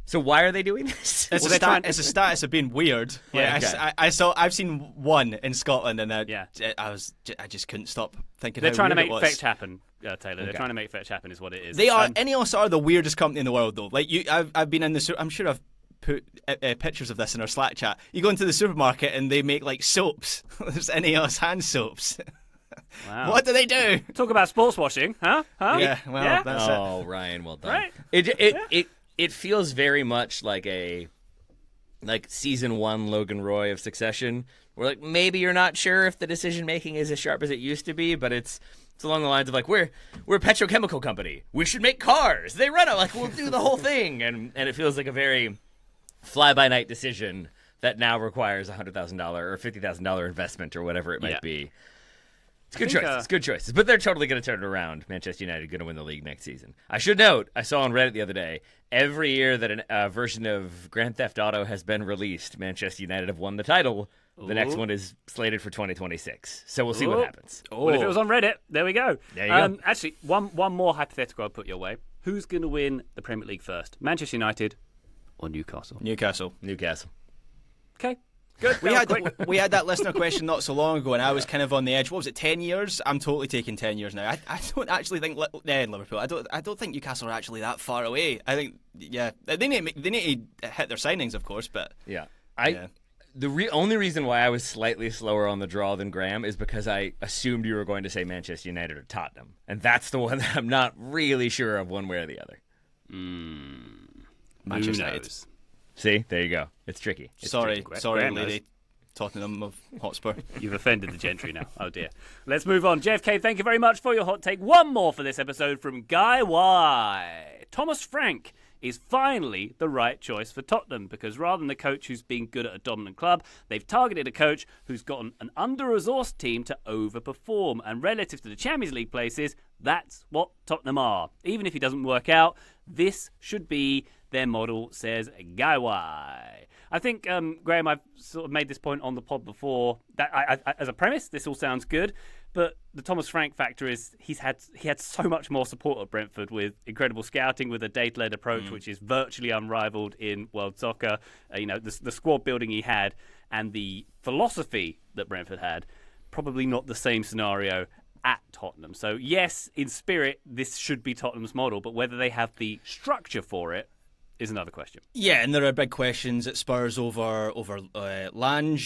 So why are they doing this? It's a status of being weird. Yeah, I've seen one in Scotland, and I just couldn't stop thinking. They're trying to make fetch happen, Taylor. Okay. They're trying to make fetch happen, is what it is. They are. Ineos are the weirdest company in the world, though. Like I've been in the. I'm sure I've put pictures of this in our Slack chat. You go into the supermarket and they make like soaps. There's Ineos hand soaps. Wow. What do they do? Talk about sports washing, huh? Yeah. Well, that's it. Oh, Ryan, well done. Right. It feels very much like season 1 Logan Roy of Succession, where like maybe you're not sure if the decision making is as sharp as it used to be, but it's along the lines of like we're a petrochemical company, we should make cars. They run it, like we'll do the whole thing, and it feels like a very fly by night decision that now requires $100,000 or $50,000 investment or whatever it might be. It's good choices. Good choices. But they're totally going to turn it around. Manchester United going to win the league next season. I should note, I saw on Reddit the other day, every year that a version of Grand Theft Auto has been released, Manchester United have won the title. The next one is slated for 2026. So we'll see what happens. Well, if it was on Reddit, there we go. There you go. Actually, one more hypothetical I'll put your way. Who's going to win the Premier League first? Manchester United or Newcastle? Newcastle. Okay. Good. We had that listener question not so long ago, and I was kind of on the edge. What was it, 10 years? I'm totally taking 10 years now. I don't actually think Liverpool. I don't think Newcastle are actually that far away. I think they need to hit their signings, of course, but The only reason why I was slightly slower on the draw than Graham is because I assumed you were going to say Manchester United or Tottenham, and that's the one that I'm not really sure of one way or the other. Manchester United. See, there you go. It's tricky. Sorry, Graham lady. Tottenham of Hotspur. You've offended the gentry now. Oh, dear. Let's move on. JFK, thank you very much for your hot take. One more for this episode from Guy Y. Thomas Frank is finally the right choice for Tottenham because rather than the coach who's been good at a dominant club, they've targeted a coach who's gotten an under-resourced team to overperform. And relative to the Champions League places, that's what Tottenham are. Even if he doesn't work out, this should be their model, says Guy Y. I think, Graham, I've sort of made this point on the pod before. That as a premise, this all sounds good. But the Thomas Frank factor is he had so much more support at Brentford with incredible scouting, with a data-led approach, which is virtually unrivaled in world soccer. The squad building he had and the philosophy that Brentford had, probably not the same scenario at Tottenham. So yes, in spirit, this should be Tottenham's model, but whether they have the structure for it is another question. Yeah, and there are big questions at Spurs over Lange,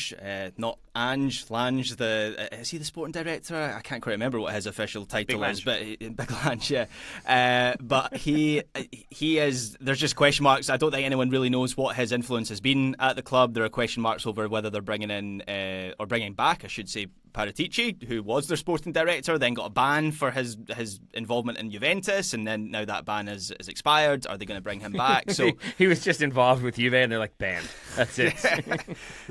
not Ange. Lange, is he the sporting director? I can't quite remember what his official title is, but Big Lange, yeah. But he is. There's just question marks. I don't think anyone really knows what his influence has been at the club. There are question marks over whether they're bringing in or bringing back, I should say, Paratici, who was their sporting director, then got a ban for his involvement in Juventus, and then now that ban is expired. Are they going to bring him back? So he was just involved with Juve, and they're like, banned. That's it.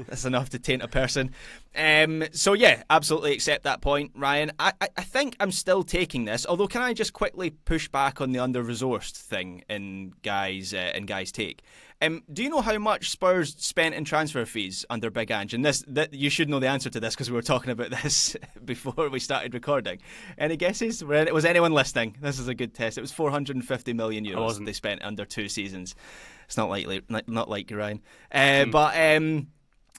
That's enough to taint a person. So yeah, absolutely accept that point, Ryan. I think I'm still taking this. Although, can I just quickly push back on the under-resourced thing in Guy's take? Do you know how much Spurs spent in transfer fees under Big Ange? And you should know the answer to this because we were talking about this before we started recording. Any guesses? Was anyone listening? This is a good test. It was 450 million euros they spent under 2 seasons. It's not like you, Ryan. But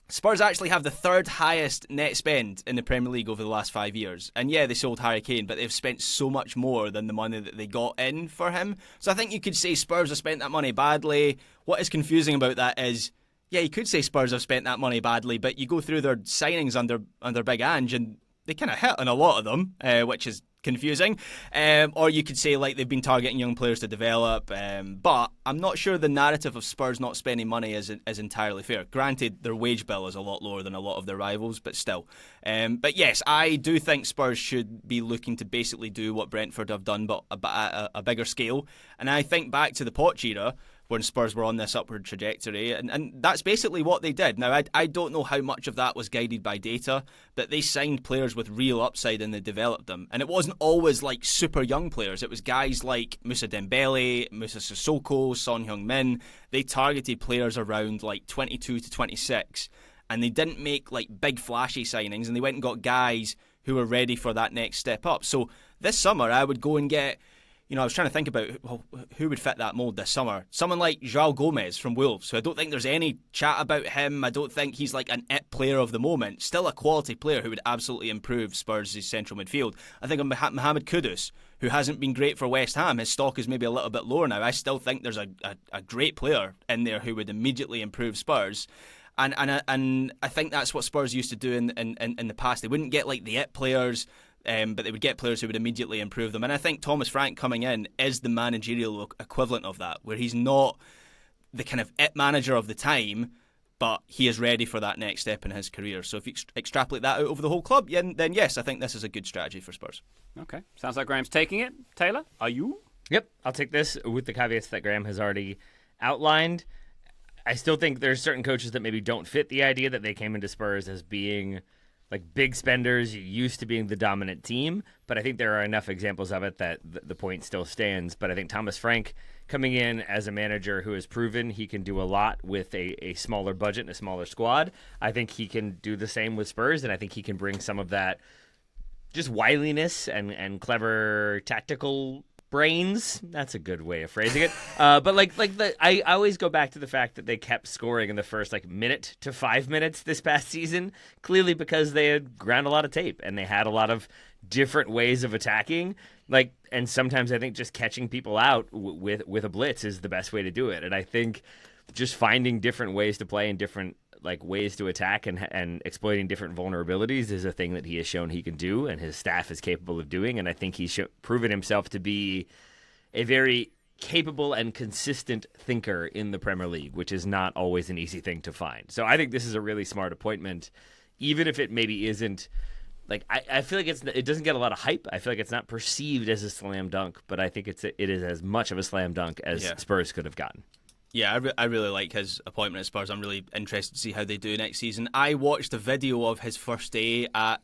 Spurs actually have the 3rd highest net spend in the Premier League over the last 5 years. And yeah, they sold Harry Kane, but they've spent so much more than the money that they got in for him. So I think you could say Spurs have spent that money badly. What is confusing about that is, yeah, you could say Spurs have spent that money badly, but you go through their signings under Big Ange and they kind of hit on a lot of them, which is confusing. Or you could say like they've been targeting young players to develop, but I'm not sure the narrative of Spurs not spending money is entirely fair. Granted, their wage bill is a lot lower than a lot of their rivals, but still. But yes, I do think Spurs should be looking to basically do what Brentford have done, but at a bigger scale. And I think back to the Poch era, when Spurs were on this upward trajectory, and that's basically what they did. Now, I don't know how much of that was guided by data, but they signed players with real upside and they developed them. And it wasn't always like super young players. It was guys like Moussa Dembele, Moussa Sissoko, Son Heung-min. They targeted players around like 22 to 26, and they didn't make like big flashy signings, and they went and got guys who were ready for that next step up. So this summer, I would go and get... I was trying to think about who would fit that mould this summer. Someone like João Gomez from Wolves, so I don't think there's any chat about him. I don't think he's like an it player of the moment. Still a quality player who would absolutely improve Spurs' central midfield. I think of Mohamed Kudus, who hasn't been great for West Ham. His stock is maybe a little bit lower now. I still think there's a great player in there who would immediately improve Spurs. And I think that's what Spurs used to do in the past. They wouldn't get like the it players, but they would get players who would immediately improve them. And I think Thomas Frank coming in is the managerial equivalent of that, where he's not the kind of it manager of the time, but he is ready for that next step in his career. So if you extrapolate that out over the whole club, then yes, I think this is a good strategy for Spurs. Okay, sounds like Graham's taking it. Taylor, are you? Yep, I'll take this with the caveats that Graham has already outlined. I still think there's certain coaches that maybe don't fit the idea that they came into Spurs as being like big spenders, used to being the dominant team. But I think there are enough examples of it that the point still stands. But I think Thomas Frank coming in as a manager who has proven he can do a lot with a smaller budget and a smaller squad. I think he can do the same with Spurs, and I think he can bring some of that just wiliness and clever tactical brains. That's a good way of phrasing it. But I always go back to the fact that they kept scoring in the first minute to 5 minutes this past season, clearly because they had ground a lot of tape and they had a lot of different ways of attacking. And sometimes I think just catching people out with a blitz is the best way to do it. And I think just finding different ways to play and different ways to attack and exploiting different vulnerabilities is a thing that he has shown he can do and his staff is capable of doing. And I think he's proven himself to be a very capable and consistent thinker in the Premier League, which is not always an easy thing to find. So I think this is a really smart appointment, even if it maybe isn't. I feel like it doesn't get a lot of hype. I feel like it's not perceived as a slam dunk, but I think it is as much of a slam dunk as Spurs could have gotten. Yeah, I really like his appointment at Spurs. I'm really interested to see how they do next season. I watched a video of his first day at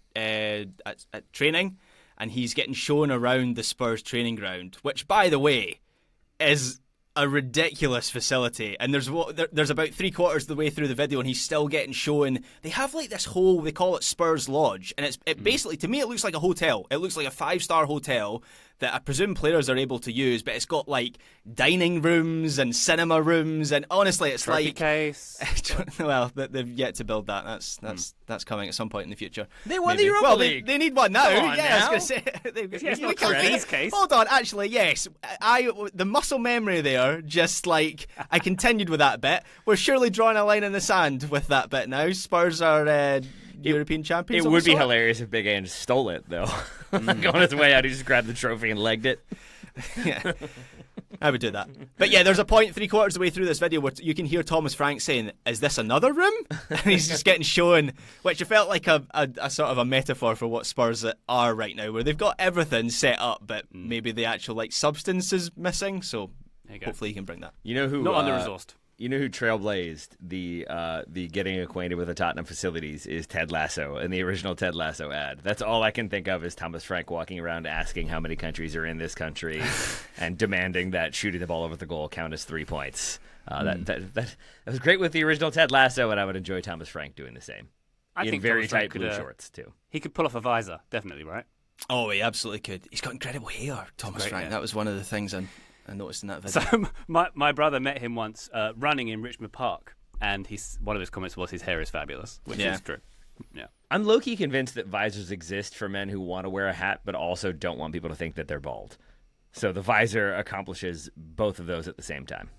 training, and he's getting shown around the Spurs training ground, which, by the way, is a ridiculous facility. And there's about 3/4 of the way through the video, and he's still getting shown. They have this whole, they call it Spurs Lodge, and it basically, to me, it looks like a hotel. It looks like a 5-star hotel that I presume players are able to use, but it's got dining rooms and cinema rooms, and honestly, it's trophy case. Well, they've yet to build that. That's coming at some point in the future. They won the Europa League. They need one now. I was going to say. It's not trophies case. Hold on, actually, yes. The muscle memory there, just I continued with that bit. We're surely drawing a line in the sand with that bit now. Spurs are European champions. It would be hilarious if Big Ange stole it, though. On his way out, he just grabbed the trophy and legged it. Yeah, I would do that. But yeah, there's a point 3/4 of the way through this video where you can hear Thomas Frank saying, "Is this another room?" And he's just getting shown, which felt like a sort of a metaphor for what Spurs are right now, where they've got everything set up, but maybe the actual substance is missing. So hopefully he can bring that. You know who? Not under-resourced. You know who trailblazed the getting acquainted with the Tottenham facilities is Ted Lasso in the original Ted Lasso ad. That's all I can think of is Thomas Frank walking around asking how many countries are in this country and demanding that shooting the ball over the goal count as 3 points. That was great with the original Ted Lasso, and I would enjoy Thomas Frank doing the same. I think very Thomas tight Frank blue shorts too. He could pull off a visor, definitely, right? Oh, he absolutely could. He's got incredible hair, Thomas Frank. Hair. That was one of the things I noticed in that video. So my brother met him once running in Richmond Park, and one of his comments was his hair is fabulous, which is true. Yeah, I'm low-key convinced that visors exist for men who want to wear a hat but also don't want people to think that they're bald. So the visor accomplishes both of those at the same time.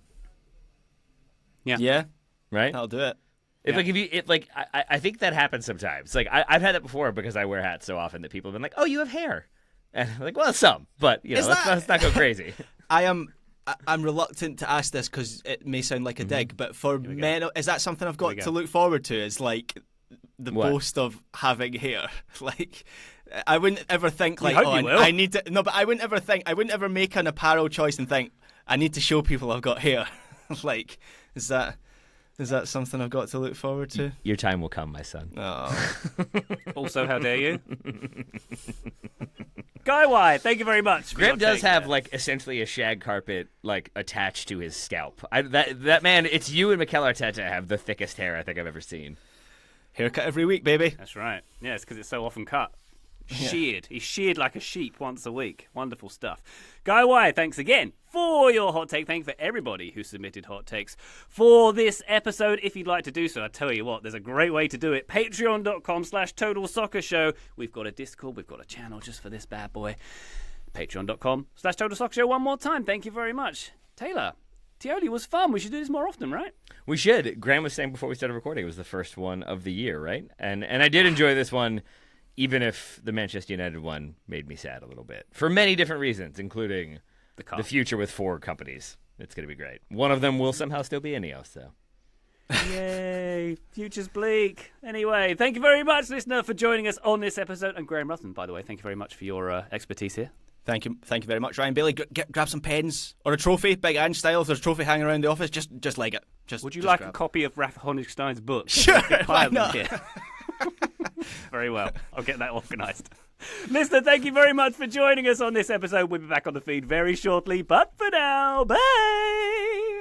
Yeah. Right? That'll do it. I think that happens sometimes. I've had that before because I wear hats so often that people have been like, "Oh, you have hair," and I'm like, "Well, some, but let's not go crazy." I'm reluctant to ask this because it may sound like a dig, but for men, is that something I've got to look forward to? Is the boast of having hair? I wouldn't ever think I need to. No, but I wouldn't ever make an apparel choice and think I need to show people I've got hair. Is that something I've got to look forward to? Your time will come, my son. Oh. Also, how dare you? Guy White, thank you very much. Graham does have essentially a shag carpet attached to his scalp. That man, it's you and Mikel Arteta have the thickest hair I think I've ever seen. Haircut every week, baby. That's right. Yeah, it's because it's so often cut. Sheared. He's sheared like a sheep once a week. Wonderful stuff. Guy White, thanks again for your hot take. Thank you for everybody who submitted hot takes for this episode. If you'd like to do so, I tell you what, there's a great way to do it. Patreon.com/Total Soccer Show. We've got a Discord. We've got a channel just for this bad boy. Patreon.com/Total Soccer Show. One more time. Thank you very much. Taylor, TIOLI was fun. We should do this more often, right? We should. Graham was saying before we started recording it was the first one of the year, right? And I did enjoy this one, even if the Manchester United one made me sad a little bit. For many different reasons, including the future with 4 companies. It's going to be great. One of them will somehow still be Ineos, though. Yay. Future's bleak. Anyway, thank you very much, listener, for joining us on this episode. And Graham Ruthven, by the way, thank you very much for your expertise here. Thank you very much, Ryan Bailey. Grab some pens or a trophy, Big Ange style. If there's a trophy hanging around the office, just like it. Would you like a copy of Ralph Honigstein's book? Sure, why not? Very well. I'll get that organised. Listener, thank you very much for joining us on this episode. We'll be back on the feed very shortly. But for now, bye!